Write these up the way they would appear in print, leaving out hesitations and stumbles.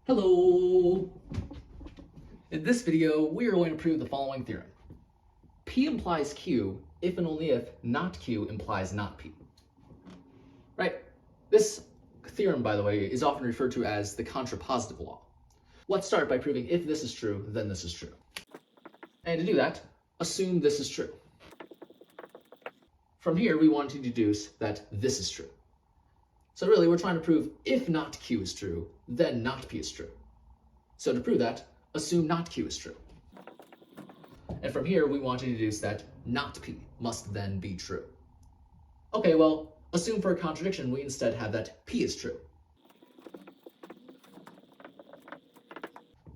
Hello! In this video, we are going to prove the following theorem. P implies Q if and only if not Q implies not P. Right? This theorem, by the way, is often referred to as the contrapositive law. Let's start by proving if this is true, then this is true. And to do that, assume this is true. From here, we want to deduce that this is true. So really, we're trying to prove if not Q is true, then not P is true. So to prove that, assume not Q is true. And from here, we want to deduce that not P must then be true. Okay, well, assume for a contradiction, we instead have that P is true.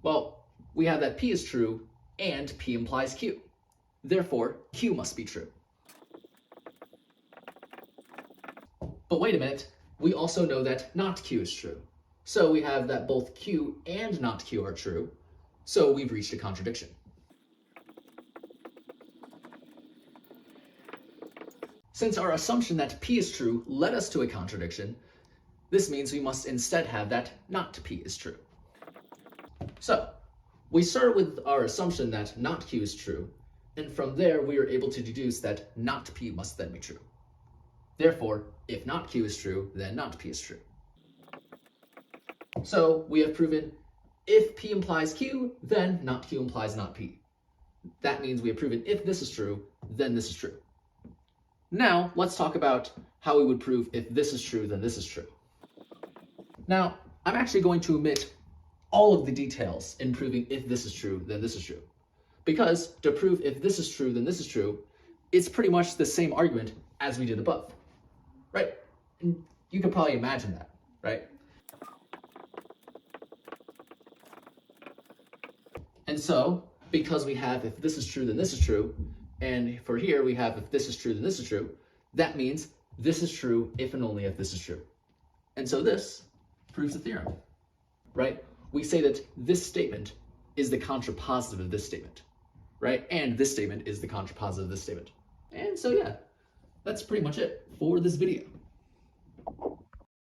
Well, we have that P is true and P implies Q. Therefore, Q must be true. But wait a minute, we also know that not Q is true. So we have that both Q and not Q are true, so we've reached a contradiction. Since our assumption that P is true led us to a contradiction, this means we must instead have that not P is true. So, we start with our assumption that not Q is true, and from there we are able to deduce that not P must then be true. Therefore, if not Q is true, then not P is true. So we have proven if P implies Q, then not Q implies not P. That means we have proven if this is true, then this is true. Now let's talk about how we would prove if this is true, then this is true. Now, I'm actually going to omit all of the details in proving if this is true, then this is true. Because to prove if this is true, then this is true, it's pretty much the same argument as we did above. Right? And you can probably imagine that, right? And so, because we have if this is true, then this is true, and for here we have if this is true, then this is true, that means this is true if and only if this is true. And so this proves the theorem, right? We say that this statement is the contrapositive of this statement, right? And this statement is the contrapositive of this statement. And so yeah, that's pretty much it for this video.